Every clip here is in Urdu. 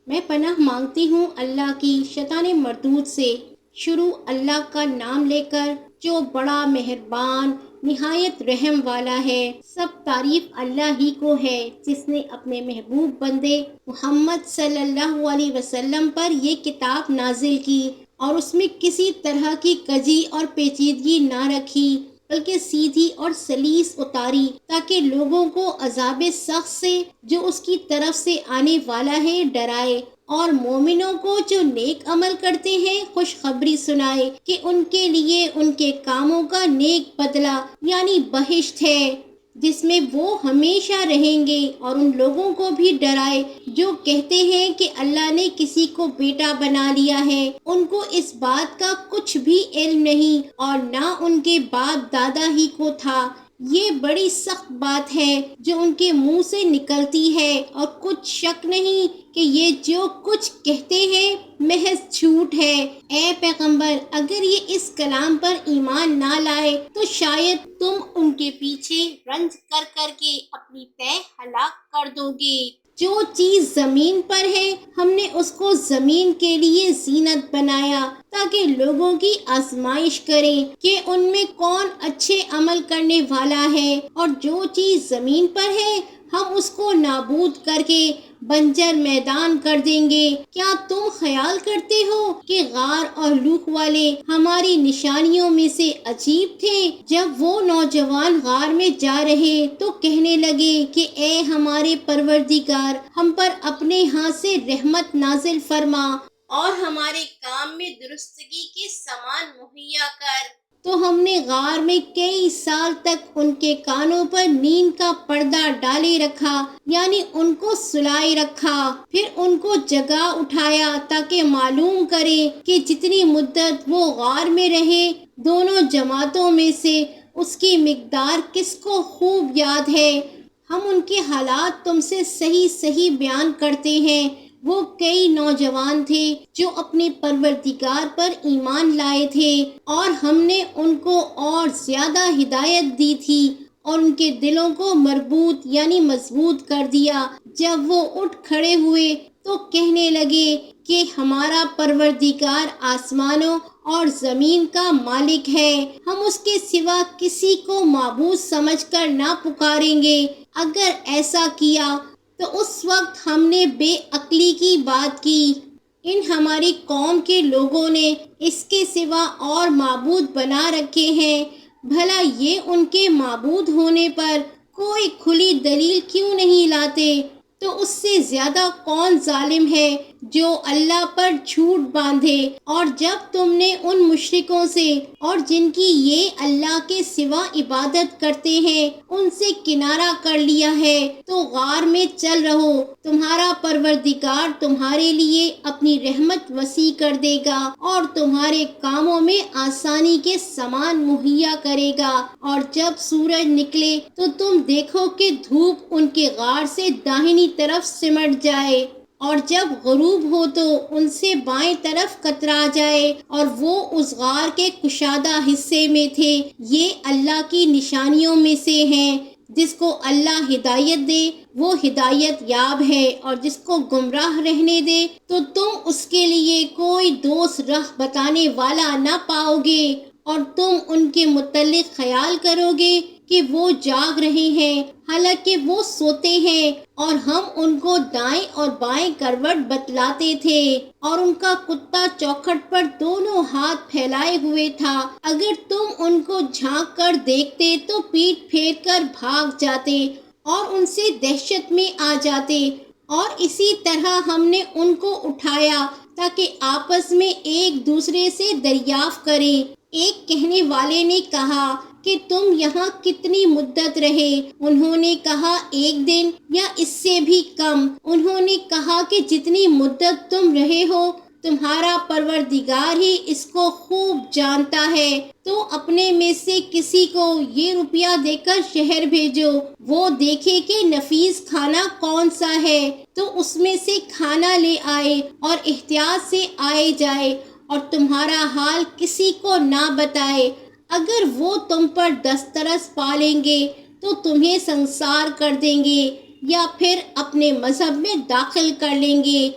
میں پناہ مانگتی ہوں اللہ کی شیطان مردود سے۔ شروع اللہ کا نام لے کر جو بڑا مہربان نہایت رحم والا ہے۔ سب تعریف اللہ ہی کو ہے جس نے اپنے محبوب بندے محمد صلی اللہ علیہ وسلم پر یہ کتاب نازل کی اور اس میں کسی طرح کی کجی اور پیچیدگی نہ رکھی، بلکہ سیدھی اور سلیس اتاری تاکہ لوگوں کو عذاب سخت سے جو اس کی طرف سے آنے والا ہے ڈرائے، اور مومنوں کو جو نیک عمل کرتے ہیں خوشخبری سنائے کہ ان کے لیے ان کے کاموں کا نیک بدلہ یعنی بہشت ہے جس میں وہ ہمیشہ رہیں گے، اور ان لوگوں کو بھی ڈرائے جو کہتے ہیں کہ اللہ نے کسی کو بیٹا بنا لیا ہے۔ ان کو اس بات کا کچھ بھی علم نہیں اور نہ ان کے باپ دادا ہی کو تھا۔ یہ بڑی سخت بات ہے جو ان کے منہ سے نکلتی ہے، اور کچھ شک نہیں کہ یہ جو کچھ کہتے ہیں محض جھوٹ ہے۔ اے پیغمبر، اگر یہ اس کلام پر ایمان نہ لائے تو شاید تم ان کے پیچھے رنج کر کر کے اپنی پے ہلاک کر دو گے۔ جو چیز زمین پر ہے ہم نے اس کو زمین کے لیے زینت بنایا تاکہ لوگوں کی آزمائش کریں کہ ان میں کون اچھے عمل کرنے والا ہے، اور جو چیز زمین پر ہے ہم اس کو نابود کر کے بنجر میدان کر دیں گے۔ کیا تم خیال کرتے ہو کہ غار اور لوح والے ہماری نشانیوں میں سے عجیب تھے؟ جب وہ نوجوان غار میں جا رہے تو کہنے لگے کہ اے ہمارے پروردگار، ہم پر اپنے ہاتھ سے رحمت نازل فرما اور ہمارے کام میں درستگی کے سامان مہیا کر۔ تو ہم نے غار میں کئی سال تک ان کے کانوں پر نیند کا پردہ ڈالے رکھا، یعنی ان کو سلائے رکھا، پھر ان کو جگا اٹھایا تاکہ معلوم کرے کہ جتنی مدت وہ غار میں رہے دونوں جماعتوں میں سے اس کی مقدار کس کو خوب یاد ہے۔ ہم ان کے حالات تم سے صحیح صحیح بیان کرتے ہیں۔ وہ کئی نوجوان تھے جو اپنے پروردگار پر ایمان لائے تھے، اور ہم نے ان کو اور زیادہ ہدایت دی تھی اور ان کے دلوں کو مربوط یعنی مضبوط کر دیا۔ جب وہ اٹھ کھڑے ہوئے تو کہنے لگے کہ ہمارا پروردگار آسمانوں اور زمین کا مالک ہے، ہم اس کے سوا کسی کو معبود سمجھ کر نہ پکاریں گے۔ اگر ایسا کیا تو اس وقت ہم نے بے عقلی کی بات کی۔ ان ہماری قوم کے لوگوں نے اس کے سوا اور معبود بنا رکھے ہیں، بھلا یہ ان کے معبود ہونے پر کوئی کھلی دلیل کیوں نہیں لاتے؟ تو اس سے زیادہ کون ظالم ہے جو اللہ پر جھوٹ باندھے؟ اور جب تم نے ان مشرکوں سے اور جن کی یہ اللہ کے سوا عبادت کرتے ہیں ان سے کنارہ کر لیا ہے تو غار میں چل رہو، تمہارا پروردگار تمہارے لیے اپنی رحمت وسیع کر دے گا اور تمہارے کاموں میں آسانی کے سامان مہیا کرے گا۔ اور جب سورج نکلے تو تم دیکھو کہ دھوپ ان کے غار سے داہنی طرف سمٹ جائے، اور جب غروب ہو تو ان سے بائیں طرف کترا جائے، اور وہ اس غار کے کشادہ حصے میں تھے۔ یہ اللہ کی نشانیوں میں سے ہیں۔ جس کو اللہ ہدایت دے وہ ہدایت یاب ہے، اور جس کو گمراہ رہنے دے تو تم اس کے لیے کوئی دوست راہ بتانے والا نہ پاؤ گے، اور تم ان کے متعلق خیال کرو گے کہ وہ جاگ رہے ہیں حالانکہ وہ سوتے ہیں، اور ہم ان کو دائیں اور بائیں کروٹ بتلاتے تھے، اور ان کا کتا چوکھٹ پر دونوں ہاتھ پھیلائے ہوئے تھا۔ اگر تم ان کو جھانک کر دیکھتے تو پیٹ پھیر کر بھاگ جاتے اور ان سے دہشت میں آ جاتے، اور اسی طرح ہم نے ان کو اٹھایا تاکہ آپس میں ایک دوسرے سے دریافت کریں۔ ایک کہنے والے نے کہا کہ تم یہاں کتنی مدت رہے؟ انہوں نے کہا 1 دن یا اس سے بھی کم۔ انہوں نے کہا کہ جتنی مدت تم رہے ہو تمہارا پروردگار ہی اس کو خوب جانتا ہے، تو اپنے میں سے کسی کو یہ روپیہ دے کر شہر بھیجو، وہ دیکھے کہ نفیس کھانا کون سا ہے تو اس میں سے کھانا لے آئے، اور احتیاط سے آئے جائے، اور تمہارا حال کسی کو نہ بتائے۔ اگر وہ تم پر دسترس پالیں گے تو تمہیں سنسار کر دیں گے یا پھر اپنے مذہب میں داخل کر لیں گے۔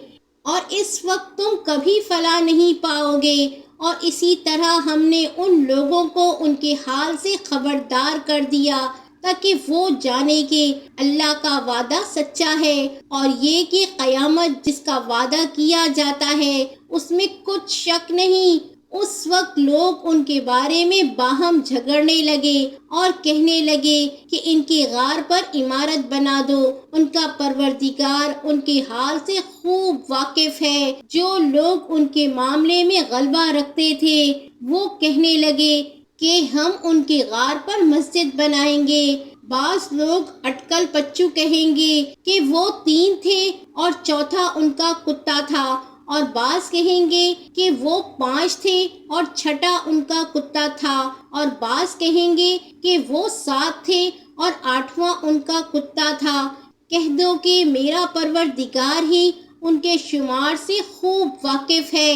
اور اس وقت تم کبھی فلاح نہیں پاؤ گے۔ اور اسی طرح ہم نے ان لوگوں کو ان کے حال سے خبردار کر دیا تاکہ وہ جانے کہ اللہ کا وعدہ سچا ہے، اور یہ کہ قیامت جس کا وعدہ کیا جاتا ہے اس میں کچھ شک نہیں۔ اس وقت لوگ ان کے بارے میں باہم جھگڑنے لگے اور کہنے لگے کہ ان کے غار پر عمارت بنا دو۔ ان کا پروردگار ان کے حال سے خوب واقف ہے۔ جو لوگ ان کے معاملے میں غلبہ رکھتے تھے وہ کہنے لگے کہ ہم ان کے غار پر مسجد بنائیں گے۔ بعض لوگ اٹکل پچو کہیں گے کہ وہ 3 تھے اور چوتھا ان کا کتا تھا، اور بعض کہیں گے کہ وہ 5 تھے اور چھٹا ان کا کتا تھا، اور بعض کہیں گے کہ وہ 7 تھے اور 8واں ان کا کتا تھا۔ کہہ دو کہ میرا پروردگار ہی ان کے شمار سے خوب واقف ہے۔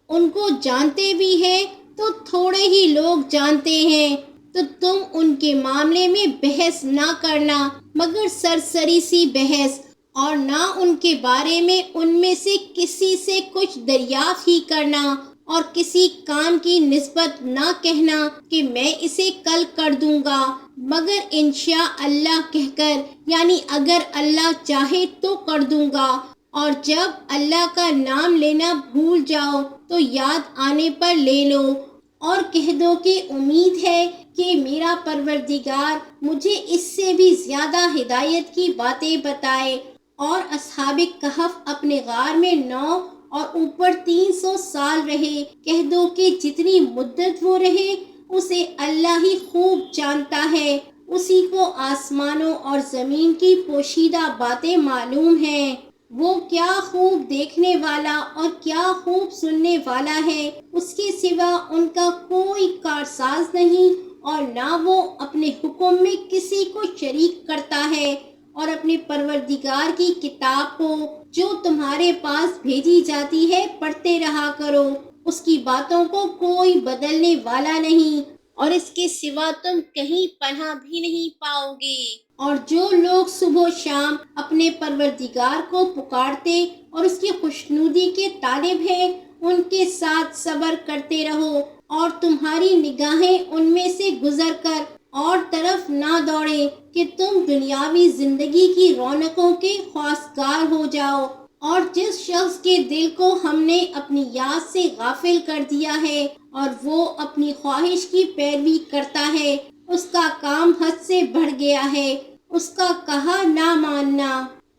ان کو جانتے بھی ہیں تو تھوڑے ہی لوگ جانتے ہیں، تو تم ان کے معاملے میں بحث نہ کرنا مگر سرسری سی بحث، اور نہ ان کے بارے میں ان میں سے کسی سے کچھ دریافت ہی کرنا، اور کسی کام کی نسبت نہ کہنا کہ میں اسے کل کر دوں گا، مگر انشاء اللہ کہہ کر، یعنی اگر اللہ چاہے تو کر دوں گا۔ اور جب اللہ کا نام لینا بھول جاؤ تو یاد آنے پر لے لو، اور کہہ دو کہ امید ہے کہ میرا پروردگار مجھے اس سے بھی زیادہ ہدایت کی باتیں بتائے۔ اور اصحاب کہف اپنے غار میں 9 اور اوپر 300 سال رہے۔ کہہ دو کہ جتنی مدت وہ رہے اسے اللہ ہی خوب جانتا ہے، اسی کو آسمانوں اور زمین کی پوشیدہ باتیں معلوم ہیں۔ وہ کیا خوب دیکھنے والا اور کیا خوب سننے والا ہے، اس کے سوا ان کا کوئی کارساز نہیں، اور نہ وہ اپنے حکم میں کسی کو شریک کرتا ہے۔ اور اپنے پروردگار کی کتاب کو جو تمہارے پاس بھیجی جاتی ہے پڑھتے رہا کرو، اس کی باتوں کو کوئی بدلنے والا نہیں، اور اس کے سوا تم کہیں پناہ بھی نہیں پاؤ گے۔ اور جو لوگ صبح و شام اپنے پروردگار کو پکارتے اور اس کی خوشنودی کے طالب ہیں، ان کے ساتھ صبر کرتے رہو، اور تمہاری نگاہیں ان میں سے گزر کر اور طرف نہ دوڑیں کہ تم دنیاوی زندگی کی رونقوں کے خواستگار ہو جاؤ۔ اور جس شخص کے دل کو ہم نے اپنی یاد سے غافل کر دیا ہے اور وہ اپنی خواہش کی پیروی کرتا ہے، اس کا کام حد سے بڑھ گیا ہے، اس کا کہا نہ ماننا۔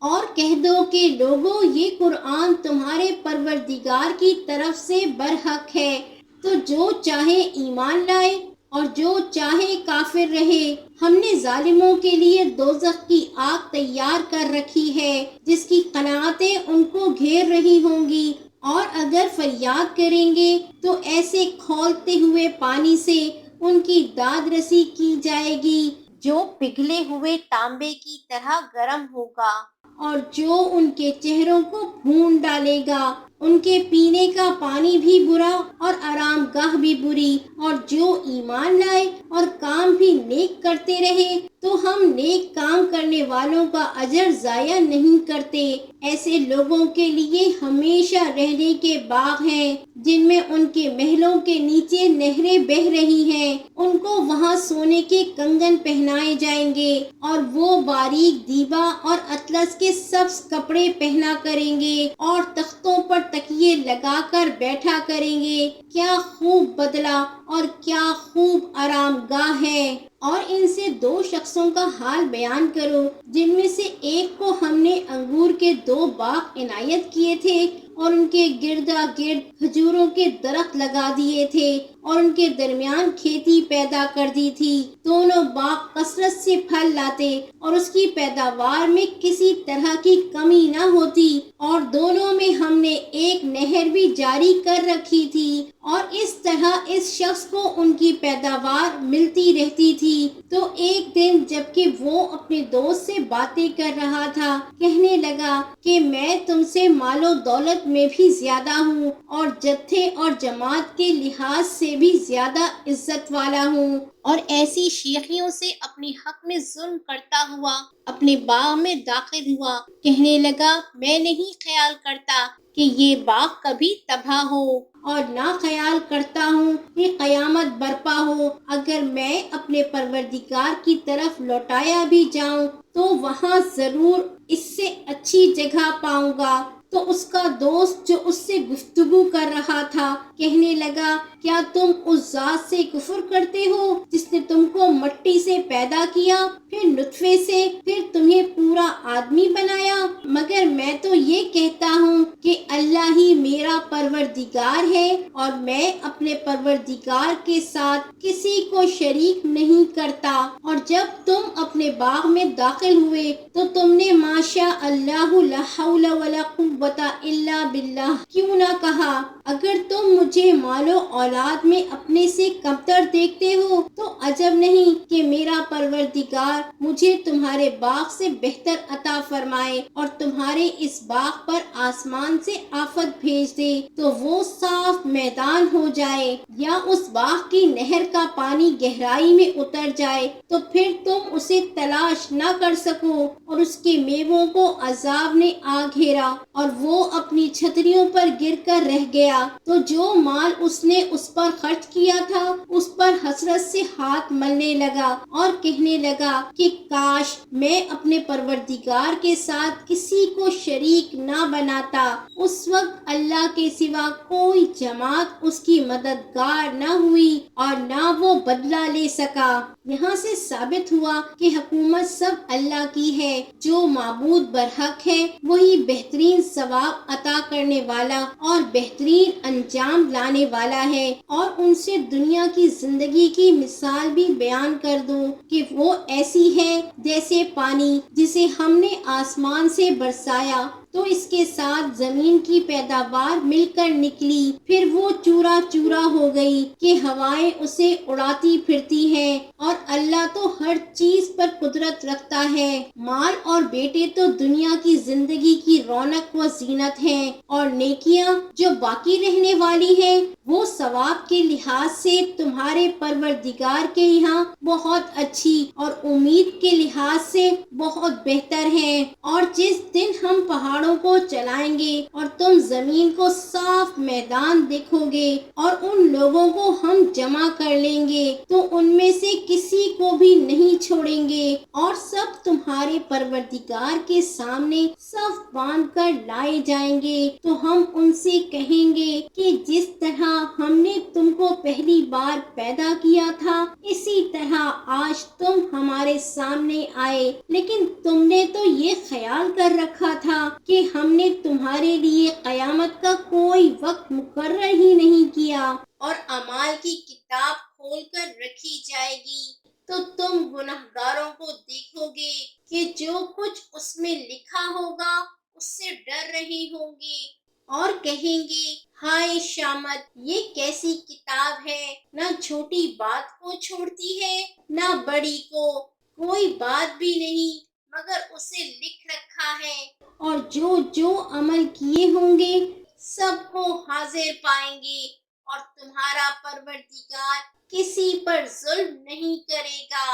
اور کہہ دو کہ لوگوں، یہ قرآن تمہارے پروردگار کی طرف سے برحق ہے، تو جو چاہے ایمان لائے اور جو چاہے کافر رہے۔ ہم نے ظالموں کے لیے دوزخ کی آگ تیار کر رکھی ہے جس کی قناعتیں ان کو گھیر رہی ہوں گی، اور اگر فریاد کریں گے تو ایسے کھولتے ہوئے پانی سے ان کی داد رسی کی جائے گی جو پگھلے ہوئے تانبے کی طرح گرم ہوگا، اور جو ان کے چہروں کو بھون ڈالے گا۔ ان کے پینے کا پانی بھی برا اور آرام گاہ بھی بری۔ اور جو ایمان لائے اور کام بھی نیک کرتے رہے تو ہم نیک کام کرنے والوں کا اجر ضائع نہیں کرتے۔ ایسے لوگوں کے لیے ہمیشہ رہنے کے باغ ہیں جن میں ان کے محلوں کے نیچے نہریں بہہ رہی ہیں۔ ان کو وہاں سونے کے کنگن پہنائے جائیں گے، اور وہ باریک دیبا اور اطلس کے سبز کپڑے پہنا کریں گے، اور تختوں پر تکیے لگا کر بیٹھا کریں گے۔ کیا خوب بدلہ اور کیا خوب آرام گاہ ہے۔ اور ان سے 2 شخصوں کا حال بیان کرو جن میں سے ایک کو ہم نے انگور کے 2 باغ عنایت کیے تھے، اور ان کے گردا گرد کھجوروں کے درخت لگا دیے تھے، اور ان کے درمیان کھیتی پیدا کر دی تھی۔ دونوں باغ کثرت سے پھل لاتے اور اس کی پیداوار میں کسی طرح کی کمی نہ ہوتی، اور دونوں میں ہم نے ایک نہر بھی جاری کر رکھی تھی، اور اس طرح اس شخص کو ان کی پیداوار ملتی رہتی تھی۔ تو ایک دن جبکہ وہ اپنے دوست سے باتیں کر رہا تھا، کہنے لگا کہ میں تم سے مال و دولت قوت میں بھی زیادہ ہوں اور جتھے اور جماعت کے لحاظ سے بھی زیادہ عزت والا ہوں، اور ایسی شیخیوں سے اپنے حق میں ظلم کرتا ہوا اپنے باغ میں داخل ہوا۔ کہنے لگا میں نہیں خیال کرتا کہ یہ باغ کبھی تباہ ہو، اور نہ خیال کرتا ہوں کہ قیامت برپا ہو۔ اگر میں اپنے پروردگار کی طرف لوٹایا بھی جاؤں تو وہاں ضرور اس سے اچھی جگہ پاؤں گا۔ تو اس کا دوست جو اس سے گفتگو کر رہا تھا کہنے لگا کیا تم اس ذات سے کفر کرتے ہو جس نے تم کو مٹی سے پیدا کیا، پھر نطفے سے، پھر تمہیں پورا آدمی بنایا؟ مگر میں تو یہ کہتا ہوں کہ اللہ ہی میرا پروردگار ہے اور میں اپنے پروردگار کے ساتھ کسی کو شریک نہیں کرتا۔ اور جب تم اپنے باغ میں داخل ہوئے تو تم نے ماشاء اللہ لا حول ولا قوت الا باللہ کیوں نہ کہا؟ اگر تم مجھے مال و اولاد میں اپنے سے کمتر دیکھتے ہو تو عجب نہیں کہ میرا پروردگار مجھے تمہارے باغ سے بہتر عطا فرمائے اور تمہارے اس باغ پر آسمان سے آفت بھیج دے تو وہ صاف میدان ہو جائے، یا اس باغ کی نہر کا پانی گہرائی میں اتر جائے تو پھر تم اسے تلاش نہ کر سکو، اور اس کے میووں کو عذاب نے آ گھیرا اور وہ اپنی چھتریوں پر گر کر رہ گیا، تو جو مال اس نے اس پر خرچ کیا تھا اس پر حسرت سے ہاتھ ملنے لگا اور کہنے لگا کہ کاش میں اپنے پروردگار کے ساتھ کسی کو شریک نہ بناتا۔ اس وقت اللہ کے سوا کوئی جماعت اس کی مددگار نہ ہوئی اور نہ وہ بدلہ لے سکا۔ یہاں سے ثابت ہوا کہ حکومت سب اللہ کی ہے، جو معبود برحق ہے وہی بہترین ثواب عطا کرنے والا اور بہترین انجام لانے والا ہے۔ اور ان سے دنیا کی زندگی کی مثال بھی بیان کر دو کہ وہ ایسی ہے جیسے پانی جسے ہم نے آسمان سے برسایا تو اس کے ساتھ زمین کی پیداوار مل کر نکلی، پھر وہ چورا چورا ہو گئی کہ ہوائیں اسے اڑاتی پھرتی ہیں، اور اللہ تو ہر چیز پر قدرت رکھتا ہے۔ مال اور بیٹے تو دنیا کی زندگی کی رونق و زینت ہیں، اور نیکیاں جو باقی رہنے والی ہیں وہ ثواب کے لحاظ سے تمہارے پروردگار کے یہاں بہت اچھی اور امید کے لحاظ سے بہت بہتر ہیں۔ اور جس دن ہم پہاڑوں کو چلائیں گے اور تم زمین کو صاف میدان دیکھو گے اور ان لوگوں کو ہم جمع کر لیں گے تو ان میں سے کسی کو بھی نہیں چھوڑیں گے، اور سب تمہارے پروردگار کے سامنے صف باندھ کر لائے جائیں گے، تو ہم ان سے کہیں گے کہ جس طرح ہم نے تم کو پہلی بار پیدا کیا تھا اسی طرح آج تم ہمارے سامنے آئے، لیکن تم نے تو یہ خیال کر رکھا تھا کہ ہم نے تمہارے لیے قیامت کا کوئی وقت مقرر ہی نہیں کیا، اور اعمال کی کتاب کھول کر رکھی جائے گی تو تم گنہگاروں کو دیکھو گے کہ جو کچھ اس میں لکھا ہوگا اس سے ڈر رہے ہوں گے اور کہیں گے ہائے شامت، یہ کیسی کتاب ہے، نہ چھوٹی بات کو چھوڑتی ہے نہ بڑی کو، کوئی بات بھی نہیں مگر اسے لکھ رکھا ہے، اور جو جو عمل کیے ہوں گے سب کو حاضر پائیں گے، اور تمہارا پروردگار کسی پر ظلم نہیں کرے گا۔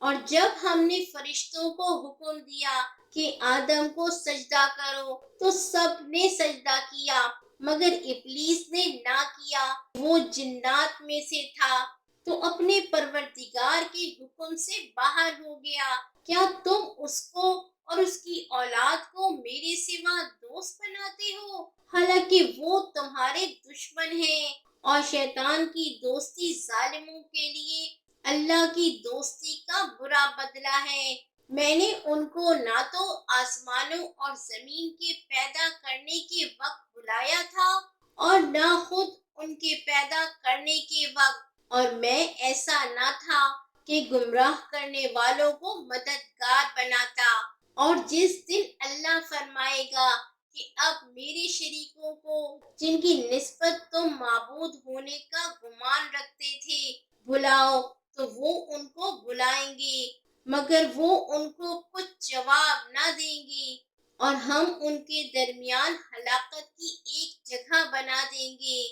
اور جب ہم نے فرشتوں کو حکم دیا کہ آدم کو سجدہ کرو تو سب نے سجدہ کیا مگر ابلیس نے نہ کیا، وہ جنات میں سے تھا تو اپنے پروردگار کے حکم سے باہر ہو گیا۔ کیا تم اس کو اور اس کی اولاد کو میرے سوا دوست بناتے ہو، حالانکہ وہ تمہارے دشمن ہیں؟ اور شیطان کی دوستی ظالموں کے لیے اللہ کی دوستی کا برا بدلہ ہے۔ میں نے ان کو نہ تو آسمانوں اور زمین کے پیدا کرنے کے وقت بلایا تھا اور نہ خود ان کے پیدا کرنے کے وقت، اور میں ایسا نہ تھا کہ گمراہ کرنے والوں کو مددگار بناتا۔ اور جس دن اللہ فرمائے گا کہ اب میرے شریکوں کو جن کی نسبت تم معبود ہونے کا گمان رکھتے تھے بلاؤ، تو وہ ان کو بلائیں گے مگر وہ ان کو کچھ جواب نہ دیں گے، اور ہم ان کے درمیان ہلاکت کی ایک جگہ بنا دیں گے،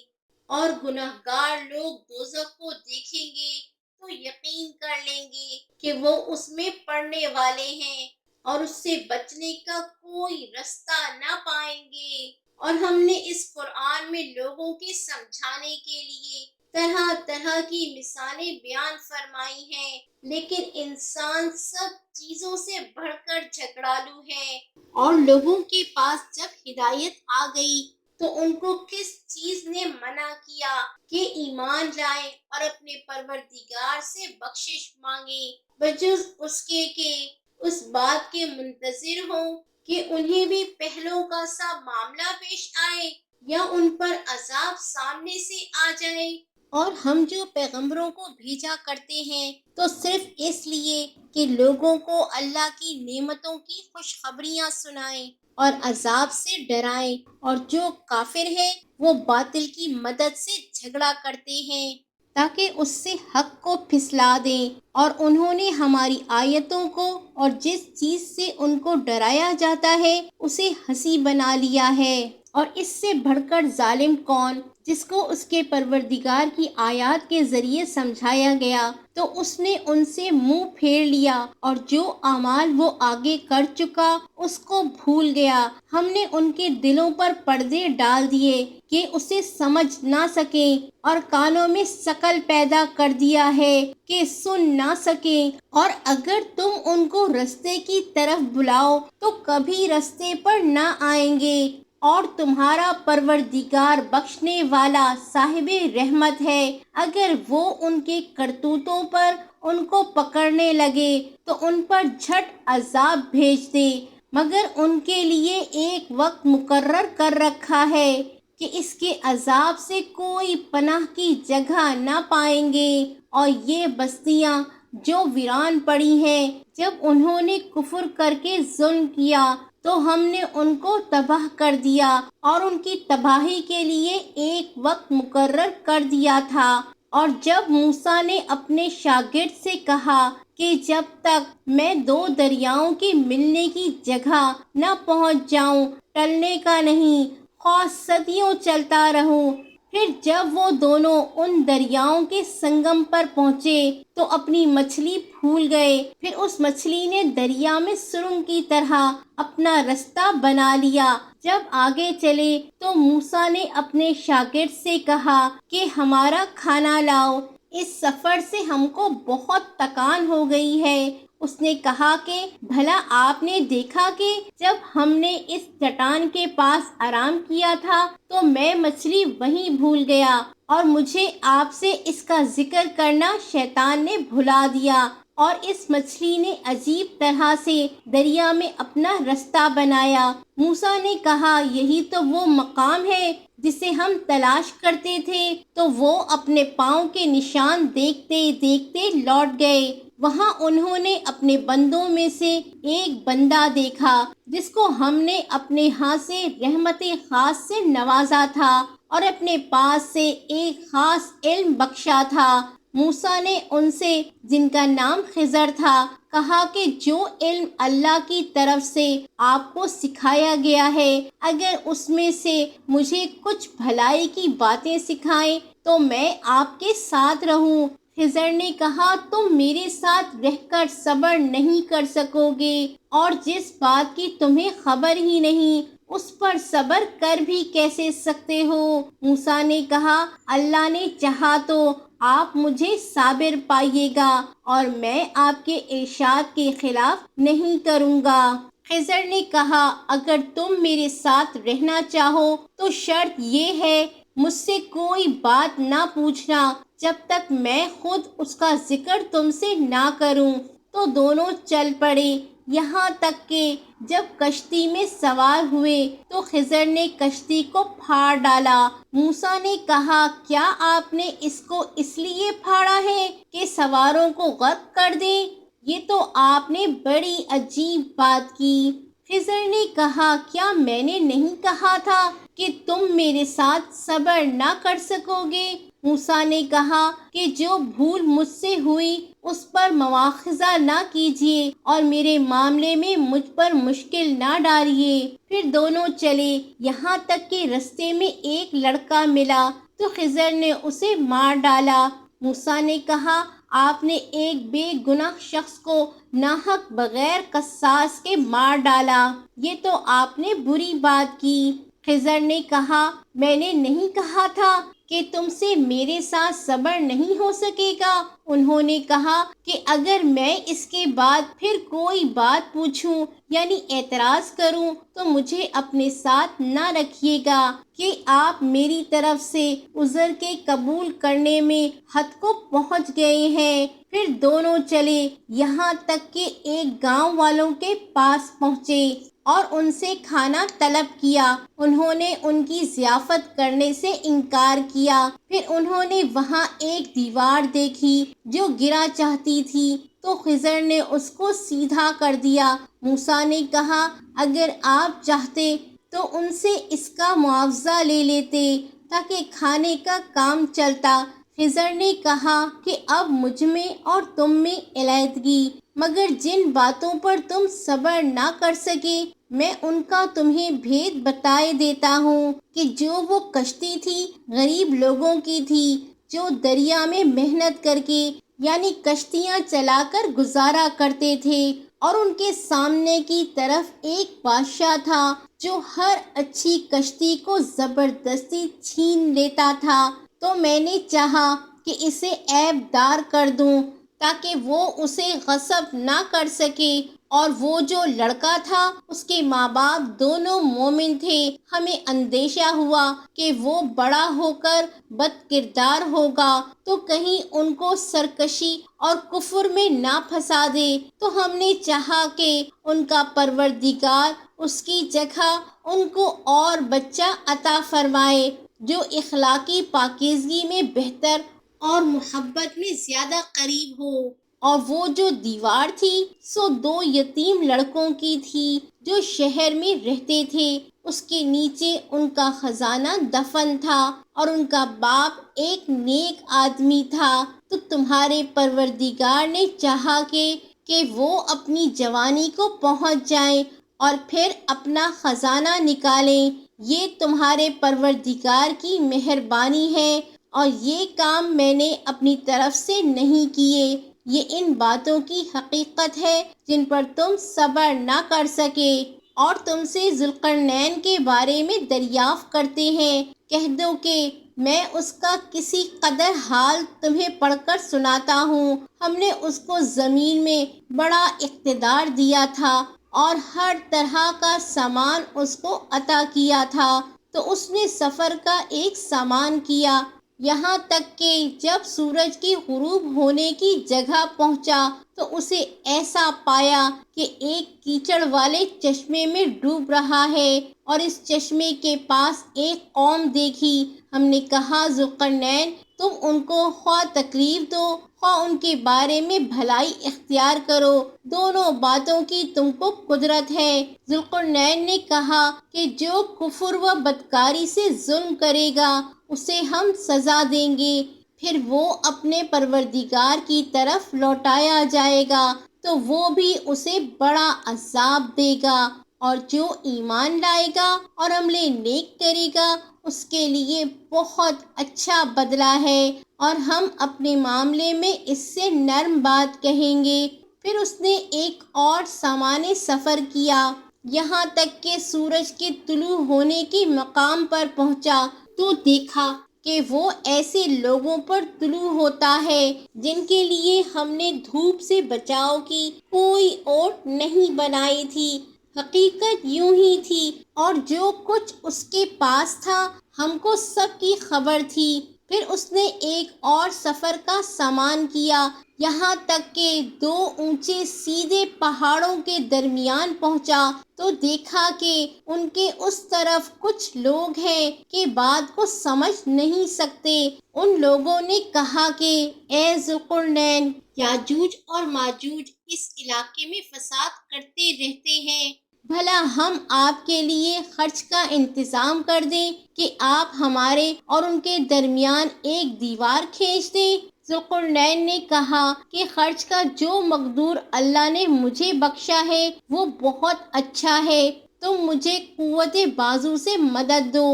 اور گنہگار لوگ دوزخ کو دیکھیں گے تو یقین کر لیں گے کہ وہ اس میں پڑنے والے ہیں اور اس سے بچنے کا کوئی رستہ نہ پائیں گے۔ اور ہم نے اس قرآن میں لوگوں کے سمجھانے کے لیے طرح طرح کی مثالیں بیان فرمائی ہیں، لیکن انسان سب چیزوں سے بڑھ کر جھگڑالو ہے، اور لوگوں کے پاس جب ہدایت آ گئی تو ان کو کس چیز نے منع کیا کہ ایمان لائیں اور اپنے پروردگار سے بخشش مانگیں، بجز اس کے کہ اس بات کے منتظر ہوں کہ انہیں بھی پہلوں کا سا معاملہ پیش آئے یا ان پر عذاب سامنے سے آ جائے۔ اور ہم جو پیغمبروں کو بھیجا کرتے ہیں تو صرف اس لیے کہ لوگوں کو اللہ کی نعمتوں کی خوشخبریاں سنائیں اور عذاب سے ڈرائیں، اور جو کافر ہیں وہ باطل کی مدد سے جھگڑا کرتے ہیں تاکہ اس سے حق کو پھسلا دیں، اور انہوں نے ہماری آیتوں کو اور جس چیز سے ان کو ڈرایا جاتا ہے اسے ہنسی بنا لیا ہے۔ اور اس سے بڑھ کر ظالم کون، جس کو اس کے پروردگار کی آیات کے ذریعے سمجھایا گیا تو اس نے ان سے منہ پھیر لیا، اور جو اعمال وہ آگے کر چکا اس کو بھول گیا۔ ہم نے ان کے دلوں پر پردے ڈال دیے کہ اسے سمجھ نہ سکیں، اور کانوں میں شکل پیدا کر دیا ہے کہ سن نہ سکیں، اور اگر تم ان کو رستے کی طرف بلاؤ تو کبھی رستے پر نہ آئیں گے، اور تمہارا پروردگار بخشنے والا صاحب رحمت ہے۔ اگر وہ ان کے کرتوتوں پر ان کو پکڑنے لگے تو ان پر جھٹ عذاب بھیج دے، مگر ان کے لیے ایک وقت مقرر کر رکھا ہے کہ اس کے عذاب سے کوئی پناہ کی جگہ نہ پائیں گے۔ اور یہ بستیاں جو ویران پڑی ہیں، جب انہوں نے کفر کر کے ظلم کیا تو ہم نے ان کو تباہ کر دیا، اور ان کی تباہی کے لیے ایک وقت مقرر کر دیا تھا۔ اور جب موسیٰ نے اپنے شاگرد سے کہا کہ جب تک میں دو دریاؤں کے ملنے کی جگہ نہ پہنچ جاؤں ٹلنے کا نہیں، خواہ صدیوں چلتا رہوں۔ پھر جب وہ دونوں ان دریاؤں کے سنگم پر پہنچے تو اپنی مچھلی بھول گئے، پھر اس مچھلی نے دریا میں سرنگ کی طرح اپنا رستہ بنا لیا۔ جب آگے چلے تو موسیٰ نے اپنے شاگرد سے کہا کہ ہمارا کھانا لاؤ، اس سفر سے ہم کو بہت تکان ہو گئی ہے۔ اس نے کہا کہ بھلا آپ نے دیکھا کہ جب ہم نے اس چٹان کے پاس آرام کیا تھا تو میں مچھلی وہیں بھول گیا، اور مجھے آپ سے اس کا ذکر کرنا شیطان نے بھلا دیا، اور اس مچھلی نے عجیب طرح سے دریا میں اپنا رستہ بنایا۔ موسیٰ نے کہا یہی تو وہ مقام ہے جسے ہم تلاش کرتے تھے، تو وہ اپنے پاؤں کے نشان دیکھتے دیکھتے لوٹ گئے۔ وہاں انہوں نے اپنے بندوں میں سے ایک بندہ دیکھا جس کو ہم نے اپنے ہاں سے رحمت خاص سے نوازا تھا اور اپنے پاس سے ایک خاص علم بخشا تھا۔ موسیٰ نے ان سے جن کا نام خضر تھا کہا کہ جو علم اللہ کی طرف سے آپ کو سکھایا گیا ہے، اگر اس میں سے مجھے کچھ بھلائی کی باتیں سکھائیں تو میں آپ کے ساتھ رہوں۔ خضر نے کہا تم میرے ساتھ رہ کر صبر نہیں کر سکو گے، اور جس بات کی تمہیں خبر ہی نہیں اس پر صبر کر بھی کیسے سکتے ہو؟ موسیٰ نے کہا اللہ نے چاہا تو آپ مجھے صابر پائیے گا، اور میں آپ کے ارشاد کے خلاف نہیں کروں گا۔ خضر نے کہا اگر تم میرے ساتھ رہنا چاہو تو شرط یہ ہے مجھ سے کوئی بات نہ پوچھنا جب تک میں خود اس کا ذکر تم سے نہ کروں۔ تو دونوں چل پڑے، یہاں تک کہ جب کشتی میں سوار ہوئے تو خضر نے کشتی کو پھاڑ ڈالا۔ موسیٰ نے کہا کیا آپ نے اس کو اس لیے پھاڑا ہے کہ سواروں کو غرق کر دیں؟ یہ تو آپ نے بڑی عجیب بات کی۔ خضر نے کہا کیا میں نے نہیں کہا تھا کہ تم میرے ساتھ صبر نہ کر سکو گے؟ موسیٰ نے کہا کہ جو بھول مجھ سے ہوئی اس پر مواخذہ نہ کیجیے اور میرے معاملے میں مجھ پر مشکل نہ ڈالیے۔ پھر دونوں چلے، یہاں تک کہ رستے میں ایک لڑکا ملا تو خضر نے اسے مار ڈالا۔ موسیٰ نے کہا، آپ نے ایک بے گناہ شخص کو ناحق بغیر قصاص کے مار ڈالا، یہ تو آپ نے بری بات کی۔ خضر نے کہا، میں نے نہیں کہا تھا کہ تم سے میرے ساتھ صبر نہیں ہو سکے گا؟ انہوں نے کہا کہ اگر میں اس کے بعد پھر کوئی بات پوچھوں یعنی اعتراض کروں تو مجھے اپنے ساتھ نہ رکھیے گا کہ آپ میری طرف سے عذر کے قبول کرنے میں حد کو پہنچ گئے ہیں۔ پھر دونوں چلے، یہاں تک کہ ایک گاؤں والوں کے پاس پہنچے اور ان سے کھانا طلب کیا۔ انہوں نے ان کی ضیافت کرنے سے انکار کیا۔ پھر انہوں نے وہاں ایک دیوار دیکھی جو گرا چاہتی تھی تو خضر نے اس کو سیدھا کر دیا۔ موسیٰ نے کہا، اگر آپ چاہتے تو ان سے اس کا معاوضہ لے لیتے تاکہ کھانے کا کام چلتا۔ خضر نے کہا کہ اب مجھ میں اور تم میں علیحدگی، مگر جن باتوں پر تم صبر نہ کر سکے میں ان کا تمہیں بھید بتائے دیتا ہوں کہ جو وہ کشتی تھی غریب لوگوں کی تھی جو دریا میں محنت کر کے یعنی کشتیاں چلا کر گزارا کرتے تھے، اور ان کے سامنے کی طرف ایک بادشاہ تھا جو ہر اچھی کشتی کو زبردستی چھین لیتا تھا۔ تو میں نے چاہا کہ اسے عیب دار کر دوں تاکہ وہ اسے غصب نہ کر سکے، اور وہ جو لڑکا تھا اس کے ماں باپ دونوں مومن تھے۔ ہمیں اندیشہ ہوا کہ وہ بڑا ہو کر بد کردار ہوگا تو کہیں ان کو سرکشی اور کفر میں نہ پھنسا دے، تو ہم نے چاہا کہ ان کا پروردگار اس کی جگہ ان کو اور بچہ عطا فرمائے جو اخلاقی پاکیزگی میں بہتر اور محبت میں زیادہ قریب ہو۔ اور وہ جو دیوار تھی سو دو یتیم لڑکوں کی تھی جو شہر میں رہتے تھے، اس کے نیچے ان کا خزانہ دفن تھا اور ان کا باپ ایک نیک آدمی تھا۔ تو تمہارے پروردگار نے چاہا کہ وہ اپنی جوانی کو پہنچ جائیں اور پھر اپنا خزانہ نکالیں۔ یہ تمہارے پروردگار کی مہربانی ہے اور یہ کام میں نے اپنی طرف سے نہیں کیے۔ یہ ان باتوں کی حقیقت ہے جن پر تم صبر نہ کر سکے، اور تم سے ذوالقرنین کے بارے میں دریافت کرتے ہیں۔ کہہ دو کہ میں اس کا کسی قدر حال تمہیں پڑھ کر سناتا ہوں۔ ہم نے اس کو زمین میں بڑا اقتدار دیا تھا اور ہر طرح کا سامان اس کو عطا کیا تھا، تو اس نے سفر کا ایک سامان کیا، یہاں تک کہ جب سورج کی غروب ہونے کی جگہ پہنچا تو اسے ایسا پایا کہ ایک کیچڑ والے چشمے میں ڈوب رہا ہے، اور اس چشمے کے پاس ایک قوم دیکھی۔ ہم نے کہا، ذوالقرنین، تم ان کو خواہ تکلیف دو خواہ ان کے بارے میں بھلائی اختیار کرو، دونوں باتوں کی تم کو قدرت ہے۔ ذوالقرنین نے کہا کہ جو کفر و بدکاری سے ظلم کرے گا اسے ہم سزا دیں گے، پھر وہ اپنے پروردگار کی طرف لوٹایا جائے گا تو وہ بھی اسے بڑا عذاب دے گا، اور جو ایمان لائے گا اور عمل نیک کرے گا اس کے لیے بہت اچھا بدلہ ہے، اور ہم اپنے معاملے میں اس سے نرم بات کہیں گے۔ پھر اس نے ایک اور سامانِ سفر کیا، یہاں تک کہ سورج کے طلوع ہونے کے مقام پر پہنچا تو دیکھا کہ وہ ایسے لوگوں پر طلوع ہوتا ہے جن کے لیے ہم نے دھوپ سے بچاؤ کی کوئی اوٹ نہیں بنائی تھی، حقیقت یوں ہی تھی، اور جو کچھ اس کے پاس تھا ہم کو سب کی خبر تھی۔ پھر اس نے ایک اور سفر کا سامان کیا، یہاں تک کہ دو اونچے سیدھے پہاڑوں کے درمیان پہنچا تو دیکھا کہ ان کے اس طرف کچھ لوگ ہیں کہ بات کو سمجھ نہیں سکتے۔ ان لوگوں نے کہا کہ اے ذوالقرنین، یاجوج اور ماجوج اس علاقے میں فساد کرتے رہتے ہیں، بھلا ہم آپ کے لیے خرچ کا انتظام کر دیں کہ آپ ہمارے اور ان کے درمیان ایک دیوار کھینچ دیں؟ ذوالقرنین نے کہا کہ خرچ کا جو مقدور اللہ نے مجھے بخشا ہے وہ بہت اچھا ہے، تم مجھے قوت بازو سے مدد دو،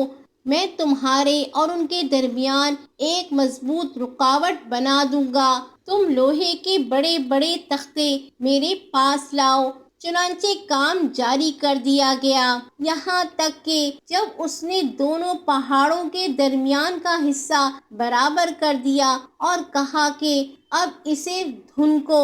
میں تمہارے اور ان کے درمیان ایک مضبوط رکاوٹ بنا دوں گا، تم لوہے کے بڑے بڑے تختے میرے پاس لاؤ۔ چنانچہ کام جاری کر دیا گیا، یہاں تک کہ جب اس نے دونوں پہاڑوں کے درمیان کا حصہ برابر کر دیا اور کہا کہ اب اسے دھنکو،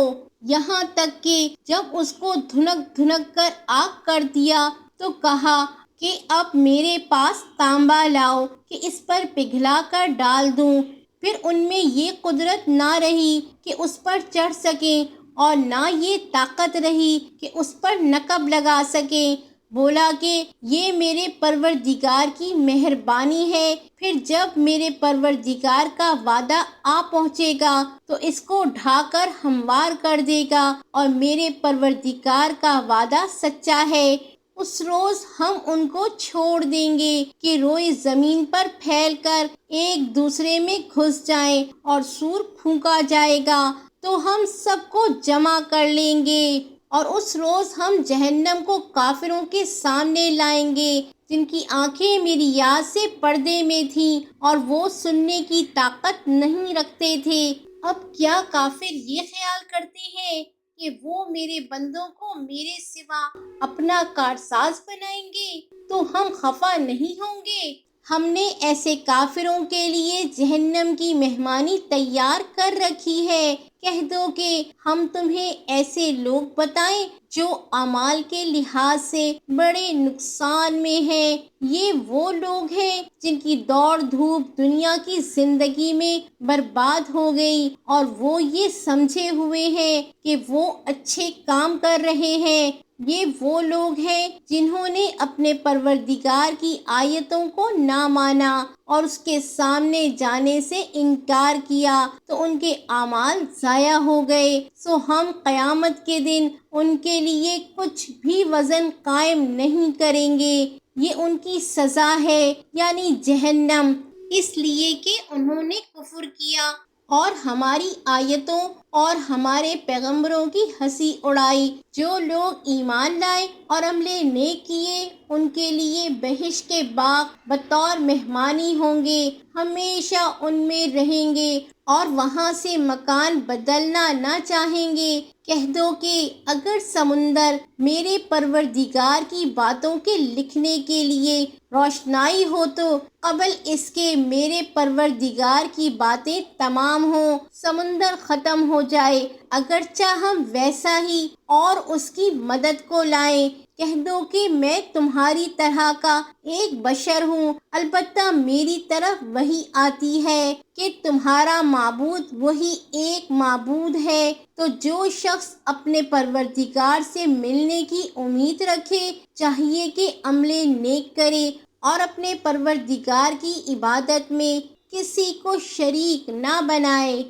یہاں تک کہ جب اس کو دھنک دھنک کر آگ کر دیا تو کہا کہ اب میرے پاس تانبا لاؤ کہ اس پر پگھلا کر ڈال دوں۔ پھر ان میں یہ قدرت نہ رہی کہ اس پر چڑھ سکیں اور نہ یہ طاقت رہی کہ اس پر نقب لگا سکیں۔ بولا کہ یہ میرے پروردگار کی مہربانی ہے، پھر جب میرے پروردگار کا وعدہ آ پہنچے گا تو اس کو ڈھا کر ہموار کر دے گا، اور میرے پروردگار کا وعدہ سچا ہے۔ اس روز ہم ان کو چھوڑ دیں گے کہ روئے زمین پر پھیل کر ایک دوسرے میں گھس جائیں، اور سور پھونکا جائے گا تو ہم سب کو جمع کر لیں گے۔ اور اس روز ہم جہنم کو کافروں کے سامنے لائیں گے جن کی آنکھیں میری یاد سے پردے میں تھیں اور وہ سننے کی طاقت نہیں رکھتے تھے۔ اب کیا کافر یہ خیال کرتے ہیں کہ وہ میرے بندوں کو میرے سوا اپنا کارساز بنائیں گے تو ہم خفا نہیں ہوں گے؟ ہم نے ایسے کافروں کے لیے جہنم کی مہمانی تیار کر رکھی ہے۔ کہہ دو کہ ہم تمہیں ایسے لوگ بتائیں جو اعمال کے لحاظ سے بڑے نقصان میں ہیں۔ یہ وہ لوگ ہیں جن کی دوڑ دھوپ دنیا کی زندگی میں برباد ہو گئی، اور وہ یہ سمجھے ہوئے ہیں کہ وہ اچھے کام کر رہے ہیں۔ یہ وہ لوگ ہیں جنہوں نے اپنے پروردگار کی آیتوں کو نہ مانا اور اس کے سامنے جانے سے انکار کیا تو ان کے اعمال ضائع ہو گئے، سو ہم قیامت کے دن ان کے لیے کچھ بھی وزن قائم نہیں کریں گے۔ یہ ان کی سزا ہے، یعنی جہنم، اس لیے کہ انہوں نے کفر کیا اور ہماری آیتوں اور ہمارے پیغمبروں کی ہنسی اڑائی۔ جو لوگ ایمان لائے اور عمل نیک کیے ان کے لیے بہشت کے باغ بطور مہمانی ہوں گے، ہمیشہ ان میں رہیں گے اور وہاں سے مکان بدلنا نہ چاہیں گے۔ کہہ دو کہ اگر سمندر میرے پروردگار کی باتوں کے لکھنے کے لیے روشنائی ہو تو قبل اس کے میرے پروردگار کی باتیں تمام ہوں، سمندر ختم ہو جائے، اگرچہ ہم ویسا ہی اور اس کی مدد کو لائیں۔ کہہ دو کہ میں تمہاری طرح کا ایک بشر ہوں، البتہ میری طرف وحی آتی ہے کہ تمہارا معبود وہی ایک معبود ہے، تو جو شخص اپنے پروردگار سے ملنے کی امید رکھے چاہیے کہ عمل نیک کرے اور اپنے پروردگار کی عبادت میں کسی کو شریک نہ بنائے۔